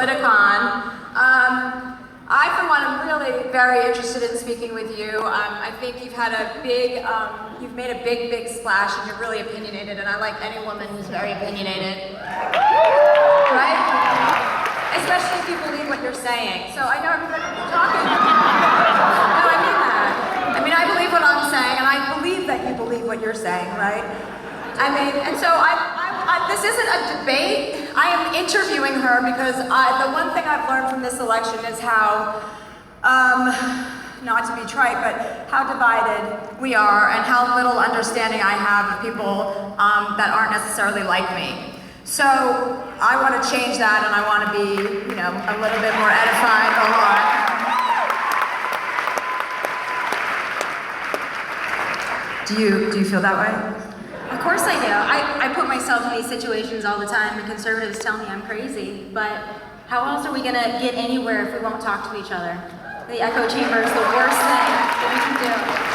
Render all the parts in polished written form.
Politicon. I, for one, am really very interested in speaking with you. I think you've had a big, you've made a big splash, and you're really opinionated, and I like any woman who's very opinionated. Right? Especially if you believe what you're saying. So I know everybody's talking. No, I mean that. I mean, I believe what I'm saying, and I believe that you believe what you're saying, right? I mean, and so this isn't a debate. I am interviewing her because the one thing I've learned from this election is how, not to be trite, but how divided we are and how little understanding I have of people that aren't necessarily like me. So I want to change that, and I want to be, you know, a little bit more edified. Do you feel that way? Of course I do. I put myself in these situations all the time, and conservatives tell me I'm crazy, but how else are we going to get anywhere if we won't talk to each other? The echo chamber is the worst thing that we can do.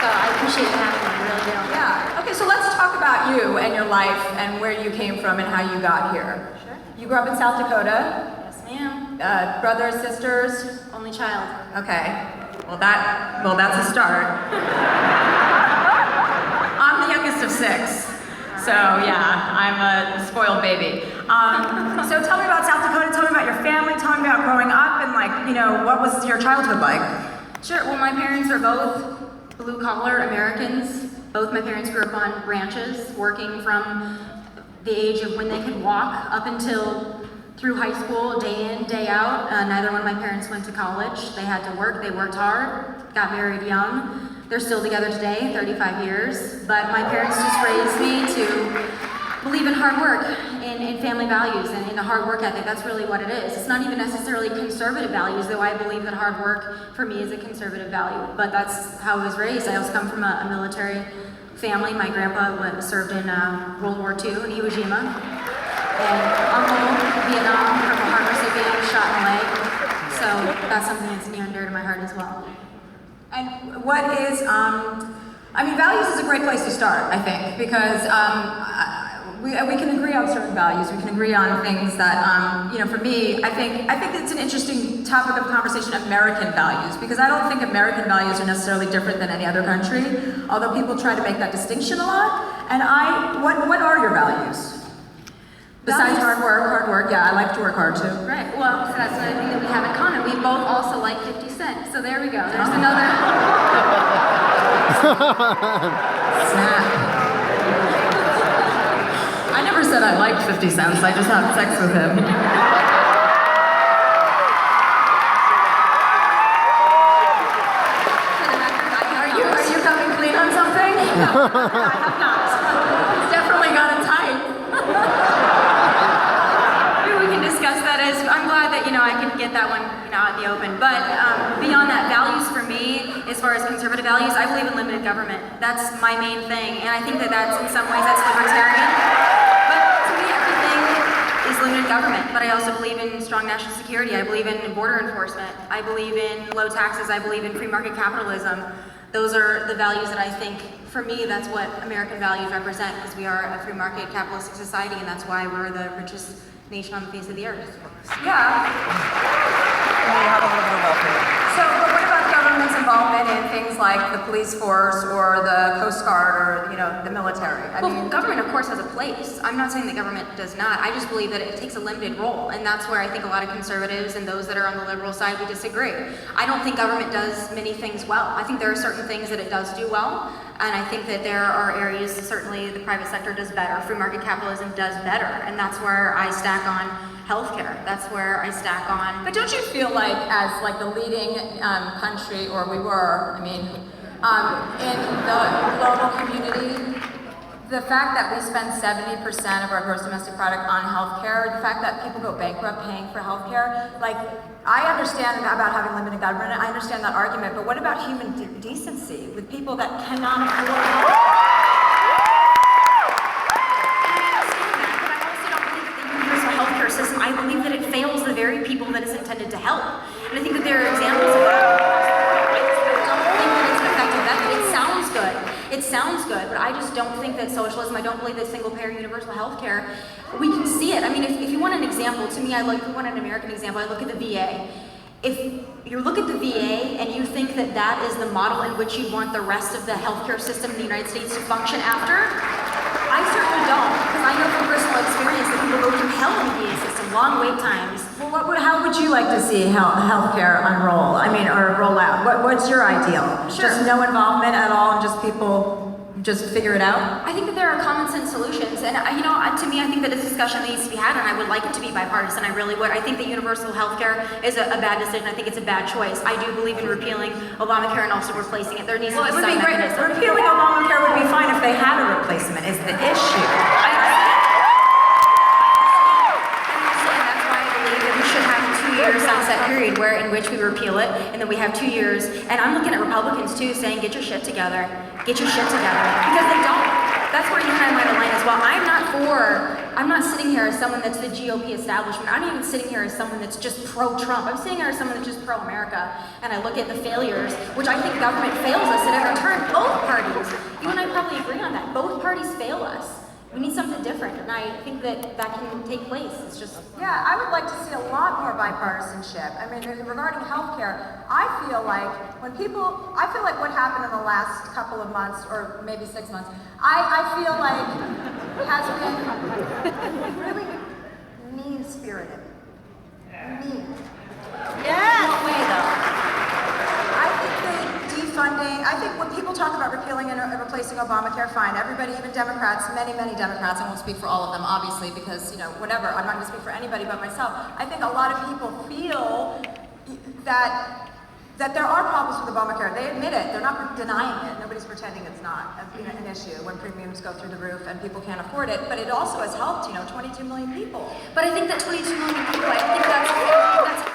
So I appreciate you having me, I really do. Yeah. Okay, so let's talk about you and your life and where you came from and how you got here. Sure. You grew up in South Dakota. Yes, ma'am. Brothers, sisters? Only child. Okay. Well, that's a start. I'm the youngest of 6. So yeah, I'm a spoiled baby. So tell me about South Dakota, tell me about your family, tell me about growing up, and like, you know, what was your childhood like? Sure, well my parents are both blue-collar Americans. Both my parents grew up on ranches, working from the age of when they could walk up until through high school, day in, day out. Neither one of my parents went to college. They had to work, they worked hard, got married young. They're still together today, 35 years, but my parents just raised me to believe in hard work, in family values, and in a hard work ethic. That's really what it is. It's not even necessarily conservative values, though I believe that hard work for me is a conservative value, but that's how I was raised. I also come from a military family. My grandpa served in World War II in Iwo Jima, and uncle Vietnam from a heart recipient shot in the leg, so that's something that's near and dear to my heart as well. And what is, I mean, values is a great place to start, I think, because we can agree on certain values. We can agree on things that, you know, for me, I think it's an interesting topic of conversation, American values, because I don't think American values are necessarily different than any other country, although people try to make that distinction a lot. And what are your values? Besides hard work, yeah, I like to work hard too. Right, well, so that's another thing that we have in common. We both also like 50 Cent, so there we go. There's another... Snap. I never said I liked 50 Cent, I just had sex with him. Are you coming clean on something? No, I have not. It's definitely got it tight. I'm glad that, you know, I can get that one, you know, out in the open. But beyond that, values for me, as far as conservative values, I believe in limited government. That's my main thing, and I think that that's, in some ways, that's libertarian. But to me, everything is limited government. But I also believe in strong national security. I believe in border enforcement. I believe in low taxes. I believe in free market capitalism. Those are the values that I think, for me, that's what American values represent, because we are a free market capitalistic society, and that's why we're the richest nation on the face of the earth. Yeah. So, but what about government's involvement in things like the police force or the Coast Guard or, you know, the military? I mean, government, of course, has a place. I'm not saying that government does not. I just believe that it takes a limited role, and that's where I think a lot of conservatives and those that are on the liberal side, we disagree. I don't think government does many things well. I think there are certain things that it does do well, and I think that there are areas, certainly the private sector does better, free market capitalism does better, and that's where I stack on healthcare. That's where I stack on. But don't you feel like, as like the leading country, or we were, I mean, in the global community, the fact that we spend 70% of our gross domestic product on healthcare, the fact that people go bankrupt paying for healthcare, like, I understand about having limited government, I understand that argument, but what about human decency with people that cannot afford system, I believe that it fails the very people that it's intended to help. And I think that there are examples of that. I just don't think that it's an effective method. It sounds good. It sounds good, but I just don't think that socialism, I don't believe that single-payer universal health care, we can see it. I mean, if you want an example, to me, if you want an American example, I look at the VA. If you look at the VA and you think that that is the model in which you want the rest of the healthcare system in the United States to function after, I certainly don't, because I know from personal experience that people go through hell in the VA system, long wait times. Well, how would you like to see healthcare unroll? I mean, or roll out? What's your ideal? Sure. Just no involvement at all, and just people just figure it out? I think that there are common sense solutions, and to me, I think that a discussion needs to be had, and I would like it to be bipartisan. I really would. I think that universal health care is a bad decision. I think it's a bad choice. I do believe in repealing Obamacare and also replacing it. There needs to be some mechanism. Repealing Obamacare would be fine if they had a replacement. Is the issue? Sunset period in which we repeal it, and then we have 2 years. And I'm looking at Republicans too, saying, get your shit together, because they don't. That's where you and I might align as well. I'm not sitting here as someone that's the GOP establishment. I'm not even sitting here as someone that's just pro-Trump. I'm sitting here as someone that's just pro-America, and I look at the failures, which I think government fails us, and in return, both parties, you and I probably agree on that, both parties fail us. We need something different, and I think that can take place. It's just... Yeah, I would like to see a lot more bipartisanship. I mean, regarding healthcare, I feel like what happened in the last couple of months, or maybe 6 months, I feel like has been really mean-spirited. Mean. Yeah. In what way, though? I think when people talk about repealing and replacing Obamacare, fine. Everybody, even Democrats, many Democrats, I won't speak for all of them, obviously, because, whatever, I'm not going to speak for anybody but myself. I think a lot of people feel that there are problems with Obamacare. They admit it. They're not denying it. Nobody's pretending it's not an issue when premiums go through the roof and people can't afford it. But it also has helped, 22 million people. But I think that 22 million people, I think that's a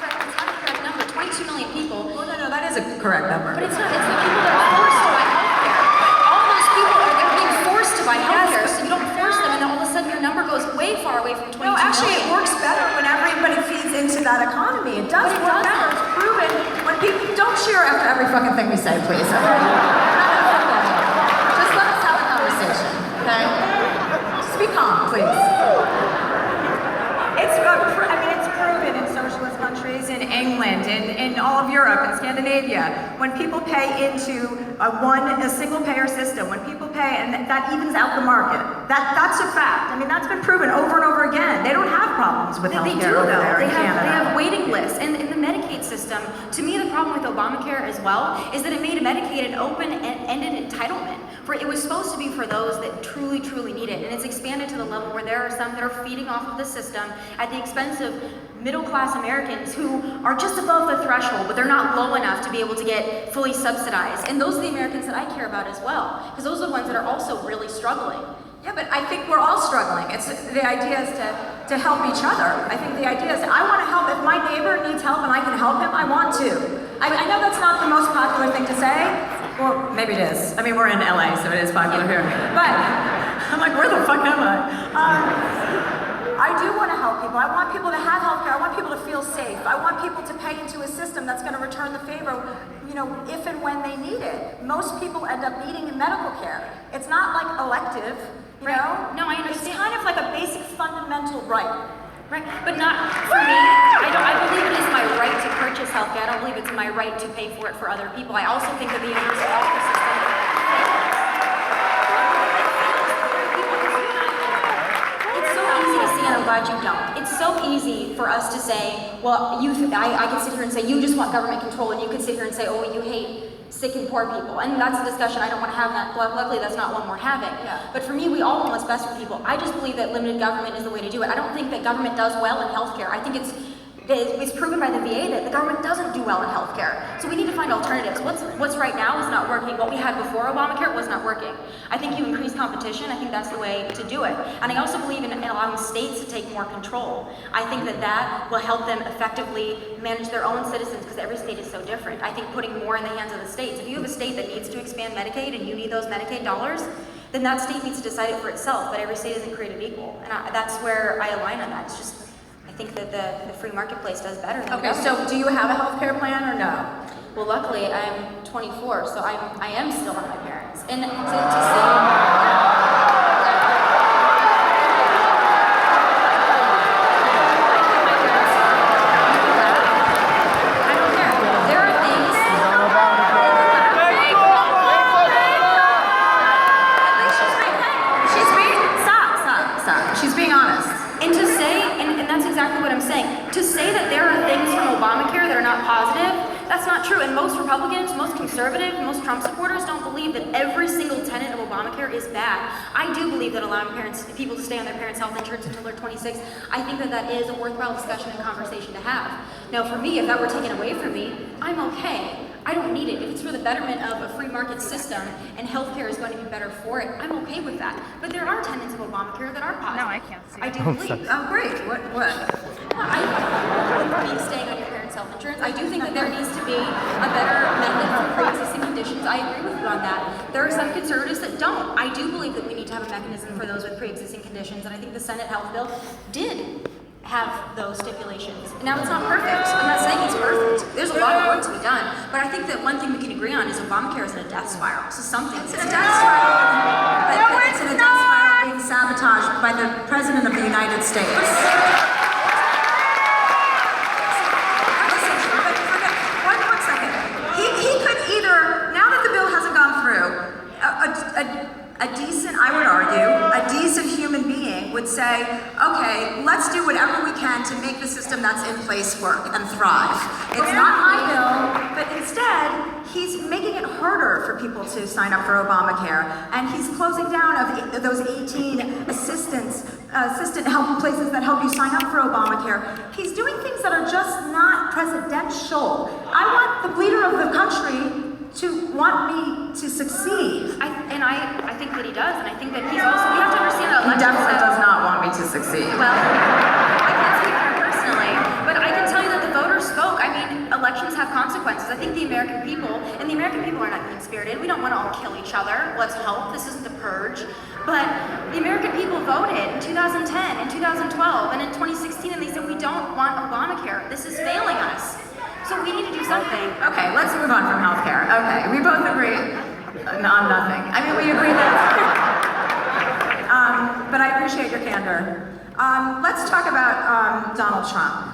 correct number. 22 million people. Well, no, that is a correct number. But it's not. It's the people that are forced to buy healthcare. All those people they're being forced to buy healthcare, so you don't force them, and then all of a sudden your number goes way far away from 22 million. No, actually, it works better when everybody feeds into that economy. It does work better. It's proven. When people don't cheer after every fucking thing we say, please. Okay? Just let us have a conversation, okay? Just be calm, please. It's proven in socialist countries, in England, in all of Europe, in Scandinavia, when people pay into a single-payer system, when people pay, and that evens out the market. That's a fact. I mean, that's been proven over and over again. They don't have problems with health care over there in Canada. They have waiting lists. And in the Medicaid system, to me, the problem with Obamacare as well is that it made Medicaid an open-ended entitlement. It was supposed to be for those that truly, truly need it. And it's expanded to the level where there are some that are feeding off of the system at the expense of middle-class Americans who are just above the threshold, but they're not low enough to be able to get fully subsidized. And those are the Americans that I care about as well, because those are the ones that are also really struggling. Yeah, but I think we're all struggling. The idea is to help each other. I think the idea is I want to help. If my neighbor needs help and I can help him, I want to. I know that's not the most popular thing to say. Well, maybe it is. I mean, we're in LA, so it is popular here. But I'm like, where the fuck am I? I do want to help people. I want people to have health care. I want people to feel safe. I want people to pay into a system that's going to return the favor, if and when they need it. Most people end up needing medical care. It's not like elective, you know? No, I understand. It's kind of like a basic fundamental right. Right, but not for me. I believe it is my right to purchase healthcare. I don't believe it's my right to pay for it for other people. I also think that the universal healthcare system. It's so easy to see, and I'm glad you don't. It's so easy for us to say, well, I can sit here and say you just want government control, and you can sit here and say, oh, you hate sick and poor people, and that's a discussion I don't want to have. That luckily that's not one we're having. Yeah. But for me, we all want what's best for people. I just believe that limited government is the way to do it. I don't think that government does well in healthcare. I think it's proven by the VA that the government doesn't do well in healthcare. So we need to find alternatives. What's right now is not working. What we had before Obamacare was not working. I think you increase competition. I think that's the way to do it. And I also believe in allowing states to take more control. I think that will help them effectively manage their own citizens, because every state is so different. I think putting more in the hands of the states. If you have a state that needs to expand Medicaid and you need those Medicaid dollars, then that state needs to decide it for itself. But every state isn't created equal. And that's where I align on that. It's just, I think that the free marketplace does better than Okay, so do you have a health care plan or no? Well, luckily, I'm 24, so I am still on my parents. And to say... To say that there are things from Obamacare that are not positive, that's not true. And most Republicans, most conservative, most Trump supporters don't believe that every single tenet of Obamacare is bad. I do believe that allowing people to stay on their parents' health insurance until they're 26, I think that that is a worthwhile discussion and conversation to have. Now for me, if that were taken away from me, I'm okay. I don't need it. If it's for the betterment of a free market system and healthcare is going to be better for it, I'm okay with that. But there are tenets of Obamacare that are positive. No, I can't see I do believe. Oh, great. What? I believe staying on your parents' health insurance. I do think that there needs to be a better method for pre-existing conditions. I agree with you on that. There are some conservatives that don't. I do believe that we need to have a mechanism for those with pre-existing conditions, and I think the Senate Health Bill did have those stipulations. Now, it's not perfect. I'm not saying it's perfect. There's a lot of work to be done. But I think that one thing we can agree on is Obamacare is in a death spiral. So something. It's in a death spiral. But it's in a death spiral being sabotaged by the President of the United States. One second. He could either, now that the bill hasn't gone through, a decent, I would argue, a decent human being would say, okay, let's do whatever we can to make the system that's in place work and thrive. It's not my bill, but instead, he's making it harder for people to sign up for Obamacare, and he's closing down of those 18 assistant help places that help you sign up for Obamacare. He's doing things that are just not presidential. I want the leader of the country to want me to succeed. I think that he does, and I think that he's also, we have to understand that He definitely does not want me to succeed. Well, I can't speak for him personally, but I can tell you that the voters spoke. I mean, elections have consequences. I think the American people are not mean-spirited. We don't want to all kill each other. Let's hope. This isn't the purge. But the American people voted in 2010, in 2012, and in 2016, and they said, we don't want Obamacare. This is failing us. So we need to do something. Okay, let's move on from healthcare. Okay, we both agree on nothing. I mean, we agree that but I appreciate your candor. Let's talk about Donald Trump.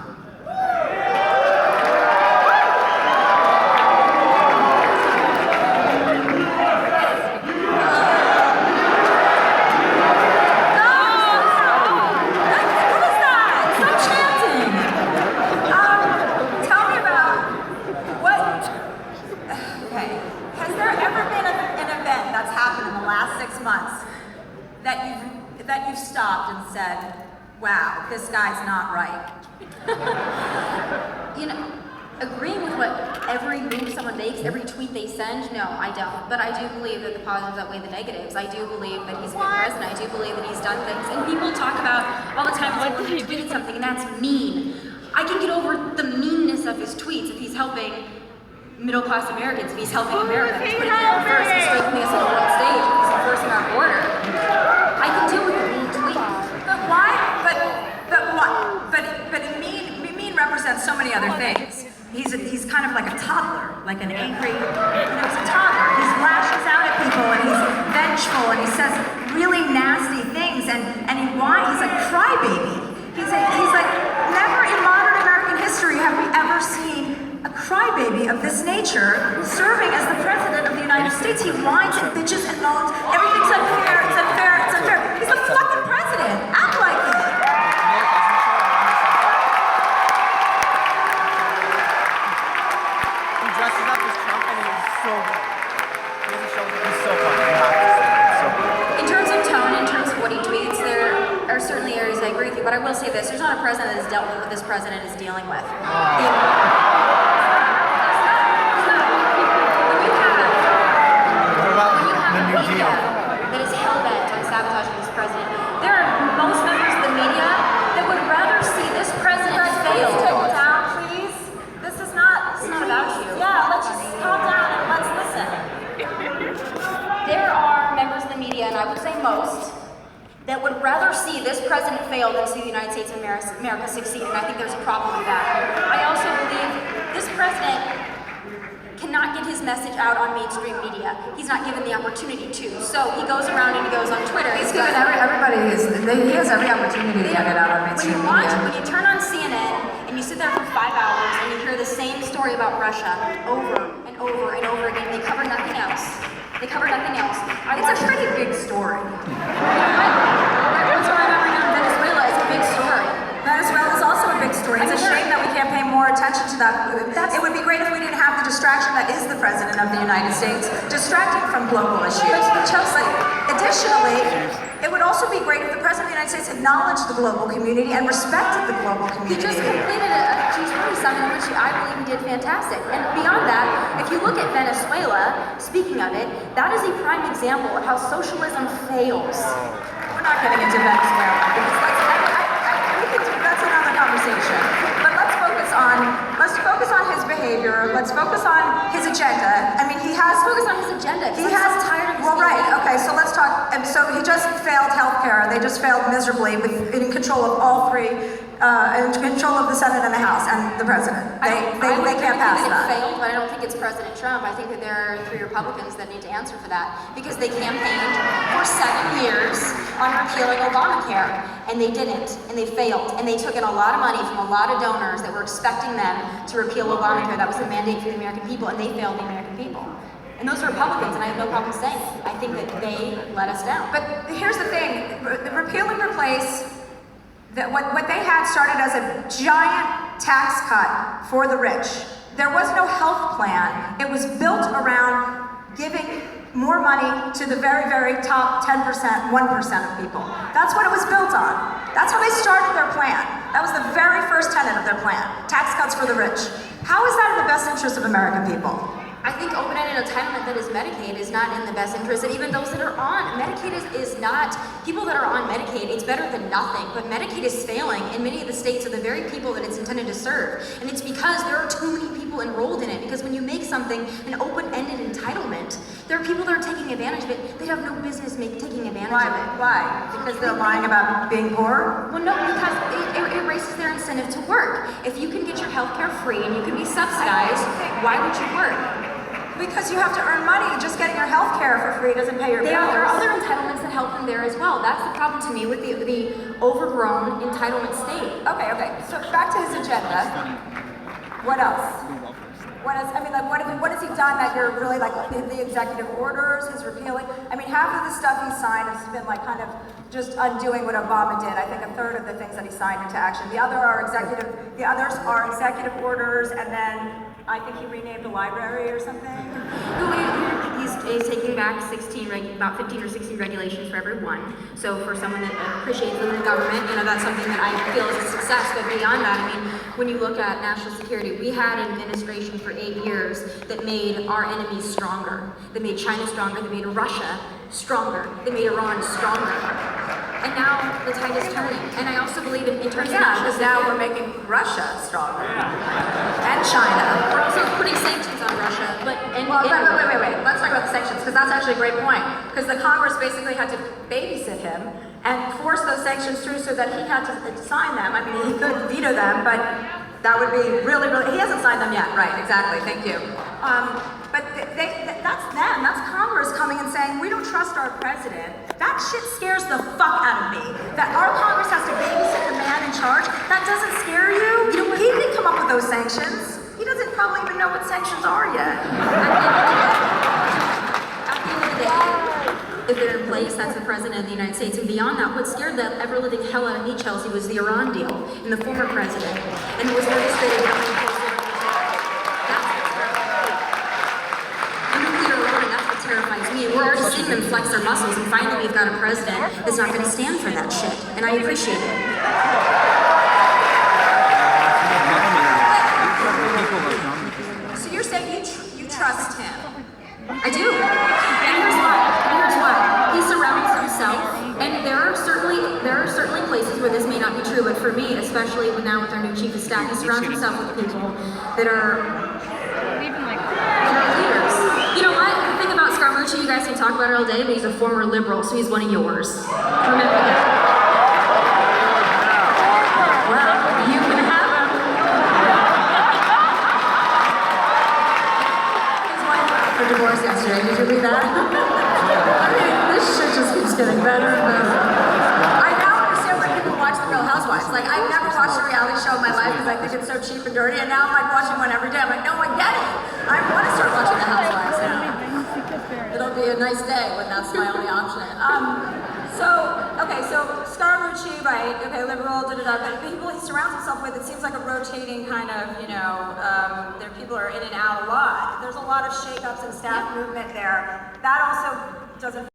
That you've stopped and said, wow, this guy's not right? You know, agreeing with what every move someone makes, every tweet they send, no, I don't. But I do believe that the positives outweigh the negatives. I do believe that he's a good president. I do believe that he's done things. And people talk about all the time when he tweeted something, and that's mean. I can get over the meanness of his tweets if he's helping middle-class Americans, if he's helping America, if he's putting people first, he's strengthening us on the world stage, if he's enforcing our border. I can deal with the mean tweet. But why? But mean represents so many other things. He's kind of like a toddler, like an angry, he's a toddler. He lashes out at people and he's vengeful and he says really nasty things and he's a crybaby. He's like, never in modern American history have we ever seen a crybaby of this nature serving as the President of the United States. He whines and bitches and moans. Everything's unfair, it's unfair, it's unfair. He's the fucking president. Act like it. He dresses up as Trump and he's so good. He doesn't show that he's so funny. You have to say it's so good. In terms of tone, in terms of what he tweets, there are certainly areas I agree with you, but I will say this, there's not a president that has dealt with what this president is dealing with. That is hell-bent on sabotaging this president. There are most members of the media that would rather see this president fail. Please take it down, please. This is not about you. Yeah, let's just calm down and let's listen. There are members of the media, and I would say most, that would rather see this president fail than see the United States of America succeed, and I think there's a problem with that. I also believe this president cannot get his message out on mainstream media. He's not given the opportunity to. So he goes around and he goes on Twitter. He's given everybody, he has every opportunity to get it out on mainstream media. When you turn on CNN and you sit there for 5 hours and you hear the same story about Russia over and over and over again, they cover nothing else. They cover nothing else. It's a pretty big story. What's going on right now in Venezuela is a big story. Venezuela is also a big story. It's a shame that we can't pay more attention to that. It would be great if we didn't have the distraction that is the President of the United States, distracting from global issues. Chelsea, additionally, it would also be great if the President of the United States acknowledged the global community and respected the global He community. just completed a G20 summit, which I believe he did fantastic. And beyond that, if you look at Venezuela, speaking of it, that is a prime example of how socialism fails. We're not getting into Venezuela because that's another conversation. But let's focus on his behavior. Let's focus on his agenda. I mean, he has Let's focus on his agenda. He has tired of his well, right. behavior. Okay, so let's talk. And so he just failed healthcare. They just failed miserably in control of all three, in control of the Senate and the House and the President. They can't pass It that. failed, but I don't think it's President Trump. I think that there are 3 Republicans that need to answer for that because they campaigned for 7 years on repealing Obamacare, and they didn't, and they failed, and they took in a lot of money from a lot of donors that were expecting them to repeal Obamacare. That was the mandate for the American people, and they failed the American people. And those are Republicans, and I have no problem saying it. I think that they let us down. But here's the thing: repeal and replace. What they had started as a giant tax cut for the rich. There was no health plan. It was built around giving more money to the very, very top 10%, 1% of people. That's what it was built on. That's how they started their plan. That was the very first tenet of their plan. Tax cuts for the rich. How is that in the best interest of American people? I think open-ended entitlement that is Medicaid is not in the best interest, and even those that are on Medicaid is not, people that are on Medicaid, it's better than nothing, but Medicaid is failing in many of the states of the very people that it's intended to serve, and it's because there are too many people enrolled in it, because when you make something an open-ended entitlement, there are people that are taking advantage of it, they have no business taking advantage of it. Why? Because they're lying about being poor? Well, no, because it erases their incentive to work. If you can get your health care free and you can be subsidized, why would you work? Because you have to earn money. Just getting your health care for free doesn't pay your bills. There are other entitlements that help them there as well. That's the problem to me with the overgrown entitlement state. Okay. So back to his agenda. What else? What else? I mean, like, what has he done that you're really like the executive orders, his repealing? I mean, half of the stuff he signed has been like kind of just undoing what Obama did. I think a third of the things that he signed into action. The others are executive orders, and then I think he renamed a library or something. He's taking back about 15 or 16 regulations for everyone. So for someone that appreciates the government, that's something that I feel is a success. But beyond that, I mean, when you look at national security, we had an administration for 8 years that made our enemies stronger. They made China stronger. They made Russia stronger. They made Iran stronger. And now the tide is turning. And I also believe in terms of national because now we're making Russia stronger. And China. We're also putting sanctions on Russia. But wait. Let's talk about the sanctions, because that's actually a great point. Because the Congress basically had to babysit him and force those sanctions through so that he had to sign them. I mean, he could veto them, but that would be really, he hasn't signed them yet. Right, exactly, thank you. But that's them, that's Congress coming and saying, we don't trust our president. That shit scares the fuck out of me. That our Congress has to babysit the man in charge, that doesn't scare you? He didn't come up with those sanctions. He doesn't probably even know what sanctions are yet. At the end of the day, if they're in place, that's the President of the United States. And beyond that, what scared the ever-living hell out of me, Chelsea, was the Iran deal and the former president. And it was orchestrated down to nuclear alone, and that's what terrifies me. And we're already seeing them flex their muscles, and finally we've got a president that's not going to stand for that shit. And I appreciate it. So you're saying you trust him? I do. And here's why. He surrounds himself, and there are certainly places where this may not be true, but for me, especially now with our new chief of staff, he surrounds himself with people that are leaders. You know what? The thing about Scaramucci, you guys can talk about it all day, but he's a former liberal, so he's one of yours. Remember that. Well, you can have him. Straight. Did you read that? I mean, this shit just keeps getting better and better. I now understand why people watch The Real Housewives. Like, I've never watched a reality show in my life because I think it's so cheap and dirty, and now I'm like watching one every day. I'm like, no, I get it. I want to start watching The Housewives now. It'll be a nice day when that's my only option. So Scaramucci, right? Okay, liberal, but people he surrounds himself with, it seems like a rotating kind of, there people are in and out a lot. There's a lot of shakeups and staff movement there. That also doesn't